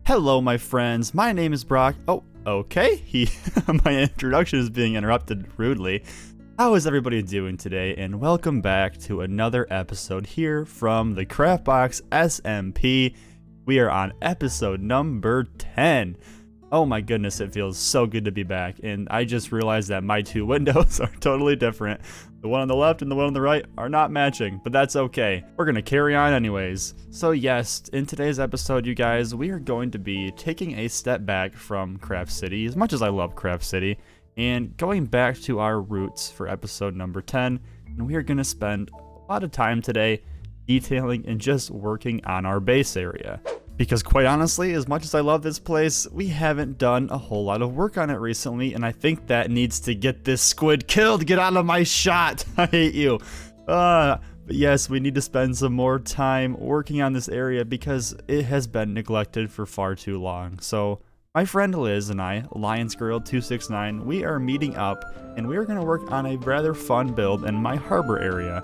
Hello, my friends. My name is Brock. Oh, okay. My introduction is being interrupted rudely. How is everybody doing today? And welcome back to another episode here from the CraftBox SMP. We are on episode number 10. Oh my goodness, it feels so good to be back. And I just realized that my two windows are totally different. The one on the left and the one on the right are not matching, but that's okay. We're gonna carry on anyways. So yes, in today's episode, you guys, we are going to be taking a step back from Craft City, as much as I love Craft City, and going back to our roots for episode number 10. And we are gonna spend a lot of time today detailing and just working on our base area. Because quite honestly, as much as I love this place, we haven't done a whole lot of work on it recently, and I think that needs to get this squid killed. Get out of my shot! I hate you. But yes, we need to spend some more time working on this area because it has been neglected for far too long. So my friend Liz and I, LionsGirl269, we are meeting up, and we are going to work on a rather fun build in my harbor area.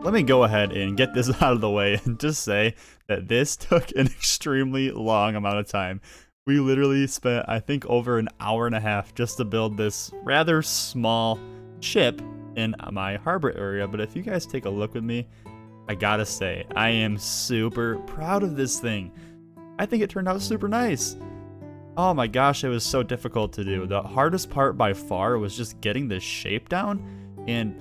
Let me go ahead and get this out of the way and just say that this took an extremely long amount of time. We literally spent, I think, over an hour and a half just to build this rather small ship in my harbor area. But if you guys take a look with me, I gotta say, I am super proud of this thing. I think it turned out super nice. Oh my gosh, it was so difficult to do. The hardest part by far was just getting the shape down, and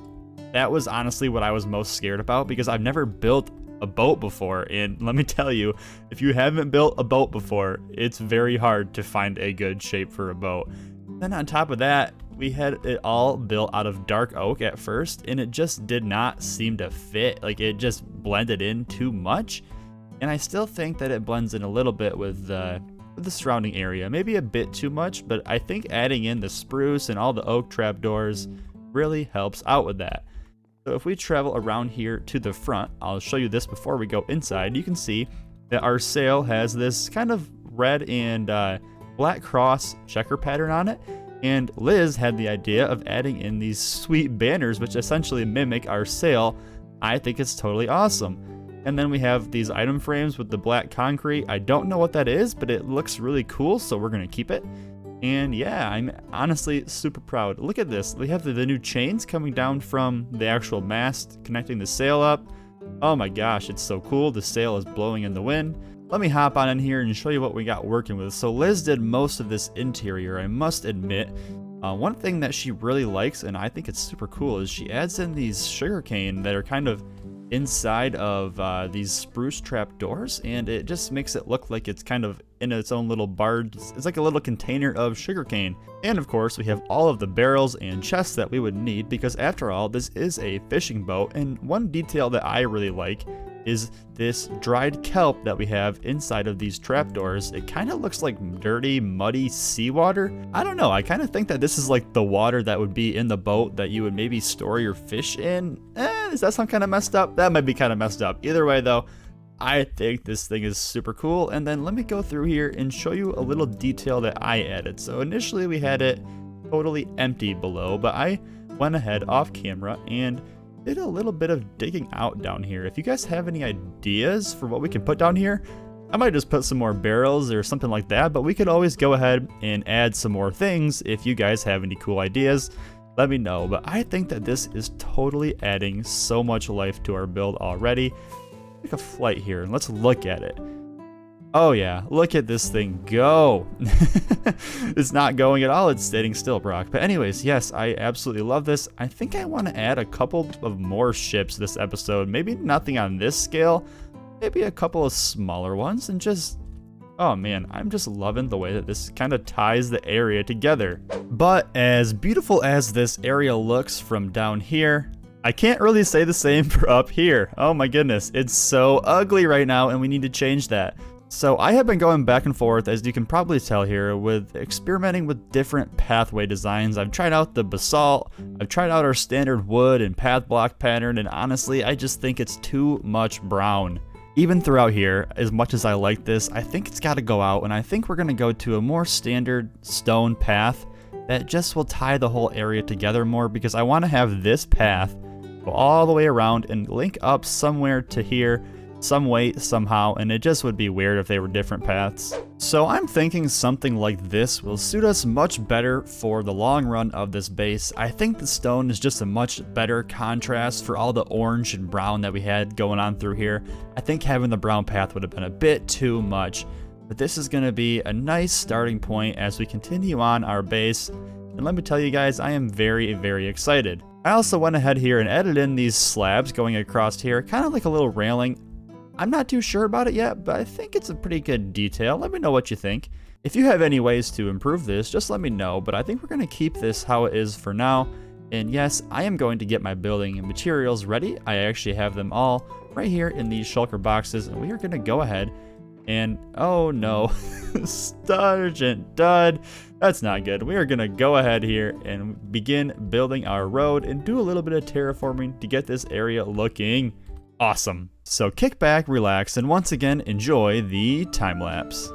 that was honestly what I was most scared about because I've never built a boat before, and let me tell you, if you haven't built a boat before, it's very hard to find a good shape for a boat. Then on top of that, we had it all built out of dark oak at first, and it just did not seem to fit. Like, it just blended in too much, and I still think that it blends in a little bit with the surrounding area, maybe a bit too much, but I think adding in the spruce and all the oak trapdoors really helps out with that. So if we travel around here to the front, I'll show you this before we go inside. You can see that our sail has this kind of red and black cross checker pattern on it. And Liz had the idea of adding in these sweet banners, which essentially mimic our sail. I think it's totally awesome. And then we have these item frames with the black concrete. I don't know what that is, but it looks really cool, so we're going to keep it. And yeah, I'm honestly super proud. Look at this. We have the new chains coming down from the actual mast, connecting the sail up. Oh my gosh, it's so cool. The sail is blowing in the wind. Let me hop on in here and show you what we got working with. So Liz did most of this interior, I must admit. One thing that she really likes, and I think it's super cool, is she adds in these sugarcane that are kind of inside of these spruce trap doors, and it just makes it look like it's kind of in its own little barge. It's like a little container of sugarcane. And of course, we have all of the barrels and chests that we would need because after all, this is a fishing boat. And one detail that I really like is this dried kelp that we have inside of these trapdoors. It kind of looks like dirty, muddy seawater. I don't know, I kind of think that this is like the water that would be in the boat that you would maybe store your fish in. Does that sound kind of messed up? That might be kind of messed up. Either way though, I think this thing is super cool. And then let me go through here and show you a little detail that I added. So initially we had it totally empty below, but I went ahead off camera and did a little bit of digging out down here. If you guys have any ideas for what we can put down here, I might just put some more barrels or something like that, but we could always go ahead and add some more things. If you guys have any cool ideas, let me know. But I think that this is totally adding so much life to our build already. Take a flight here and let's look at it. Oh yeah, look at this thing go. It's not going at all, it's staying still, Brock. But anyways, yes, I absolutely love this. I think I want to add a couple of more ships this episode. Maybe nothing on this scale, maybe a couple of smaller ones, and just, oh man, I'm just loving the way that this kind of ties the area together. But as beautiful as this area looks from down here, I can't really say the same for up here. Oh my goodness, it's so ugly right now and we need to change that. So I have been going back and forth, as you can probably tell here, with experimenting with different pathway designs. I've tried out the basalt, I've tried out our standard wood and path block pattern, and honestly, I just think it's too much brown. Even throughout here, as much as I like this, I think it's got to go out, and I think we're going to go to a more standard stone path that just will tie the whole area together more, because I want to have this path go all the way around and link up somewhere to here, some way, somehow, and it just would be weird if they were different paths. So I'm thinking something like this will suit us much better for the long run of this base. I think the stone is just a much better contrast for all the orange and brown that we had going on through here. I think having the brown path would have been a bit too much, but this is going to be a nice starting point as we continue on our base. And let me tell you guys, I am very, very excited. I also went ahead here and added in these slabs going across here, kind of like a little railing. I'm not too sure about it yet, but I think it's a pretty good detail. Let me know what you think. If you have any ways to improve this, just let me know, but I think we're going to keep this how it is for now. And yes, I am going to get my building materials ready. I actually have them all right here in these shulker boxes, and we are going to go ahead and, oh no, Sergeant Dud, that's not good. We are going to go ahead here and begin building our road and do a little bit of terraforming to get this area looking awesome. So kick back, relax, and once again, enjoy the time lapse.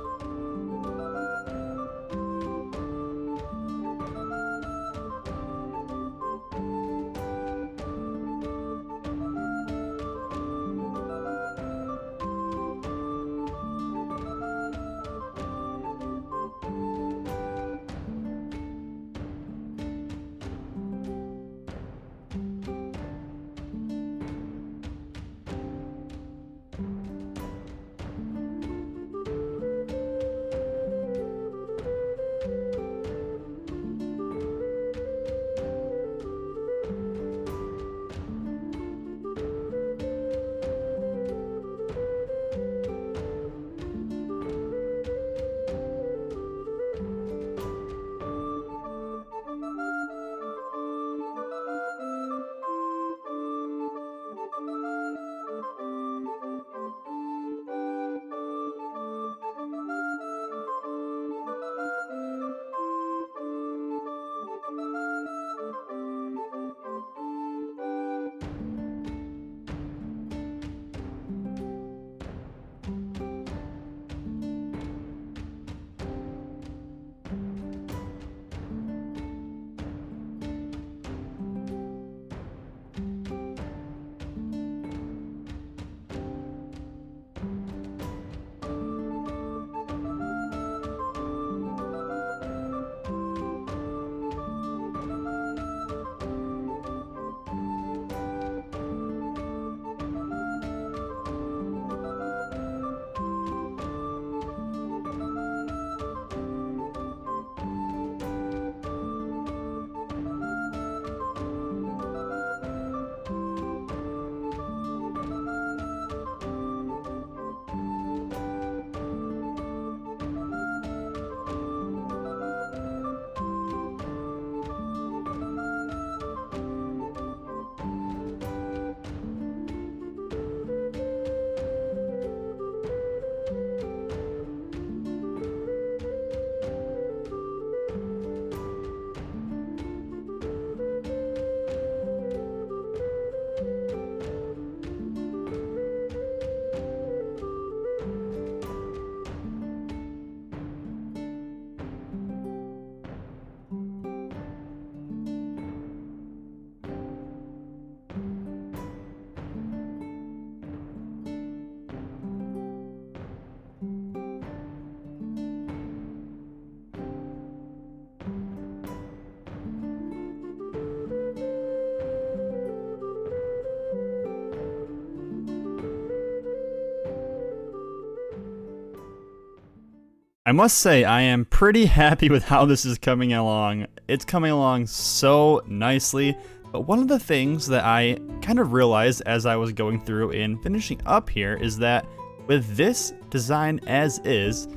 I must say, I am pretty happy with how this is coming along. It's coming along so nicely, but one of the things that I kind of realized as I was going through and finishing up here is that with this design as is,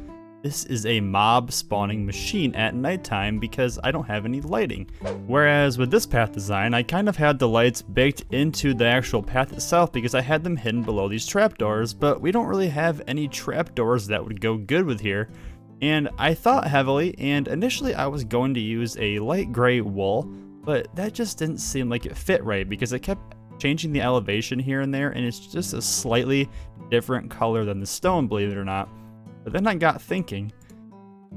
this is a mob spawning machine at nighttime because I don't have any lighting. Whereas with this path design, I kind of had the lights baked into the actual path itself because I had them hidden below these trapdoors, but we don't really have any trapdoors that would go good with here. And I thought heavily, and initially I was going to use a light gray wool, but that just didn't seem like it fit right because it kept changing the elevation here and there, and it's just a slightly different color than the stone, believe it or not. But then I got thinking,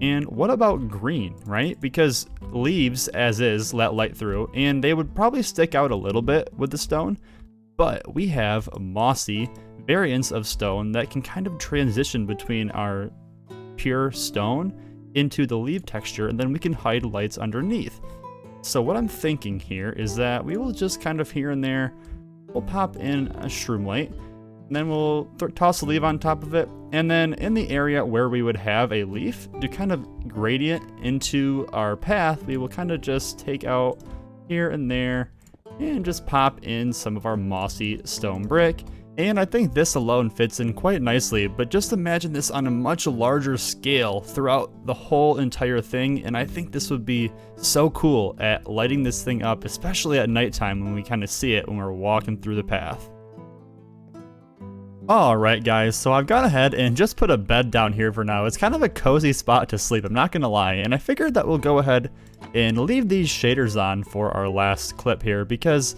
and what about green, right? Because leaves, as is, let light through, and they would probably stick out a little bit with the stone, but we have mossy variants of stone that can kind of transition between our pure stone into the leaf texture, and then we can hide lights underneath. So what I'm thinking here is that we will just kind of here and there, we'll pop in a shroom light, and then we'll toss a leaf on top of it, and then in the area where we would have a leaf to kind of gradient into our path, we will kind of just take out here and there and just pop in some of our mossy stone brick. And I think this alone fits in quite nicely, but just imagine this on a much larger scale throughout the whole entire thing, and I think this would be so cool at lighting this thing up, especially at nighttime when we kind of see it when we're walking through the path. Alright guys, so I've gone ahead and just put a bed down here for now. It's kind of a cozy spot to sleep, I'm not gonna lie, and I figured that we'll go ahead and leave these shaders on for our last clip here because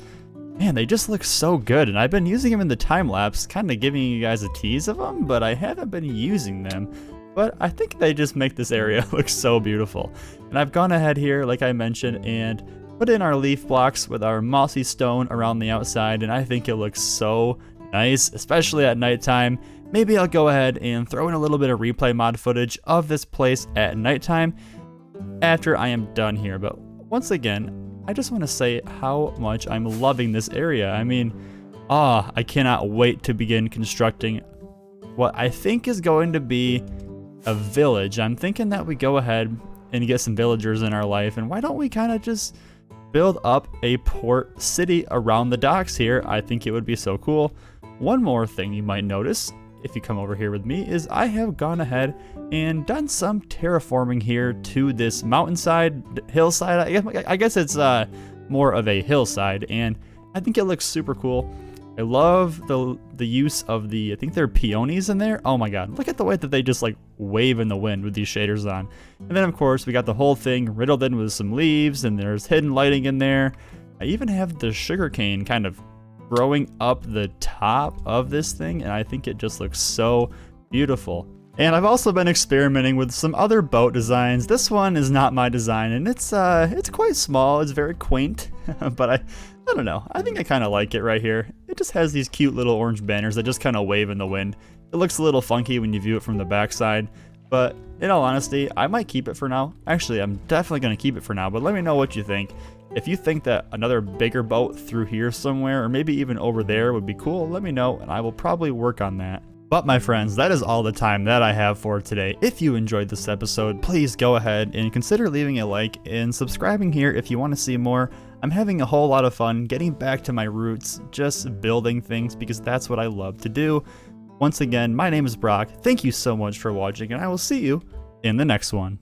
man, they just look so good, and I've been using them in the time-lapse, kind of giving you guys a tease of them, but I haven't been using them. But I think they just make this area look so beautiful. And I've gone ahead here, like I mentioned, and put in our leaf blocks with our mossy stone around the outside, and I think it looks so nice, especially at nighttime. Maybe I'll go ahead and throw in a little bit of replay mod footage of this place at nighttime after I am done here. But once again, I just want to say how much I'm loving this area. I mean, I cannot wait to begin constructing what I think is going to be a village. I'm thinking that we go ahead and get some villagers in our life, and why don't we kind of just build up a port city around the docks here? I think it would be so cool. One more thing you might notice if you come over here with me is I have gone ahead and done some terraforming here to this mountainside, hillside. I guess it's more of a hillside, and I think it looks super cool. I love the use of I think they're peonies in there. Oh my god, look at the way that they just like wave in the wind with these shaders on. And then of course we got the whole thing riddled in with some leaves, and there's hidden lighting in there. I even have the sugarcane kind of growing up the top of this thing, and I think it just looks so beautiful. And I've also been experimenting with some other boat designs. This one is not my design, and it's quite small. It's very quaint, but I don't know. I think I kind of like it right here. It just has these cute little orange banners that just kind of wave in the wind. It looks a little funky when you view it from the backside, but in all honesty, I might keep it for now. Actually, I'm definitely going to keep it for now, but let me know what you think. If you think that another bigger boat through here somewhere, or maybe even over there would be cool, let me know, and I will probably work on that. But my friends, that is all the time that I have for today. If you enjoyed this episode, please go ahead and consider leaving a like and subscribing here if you want to see more. I'm having a whole lot of fun getting back to my roots, just building things because that's what I love to do. Once again, my name is Brock. Thank you so much for watching, and I will see you in the next one.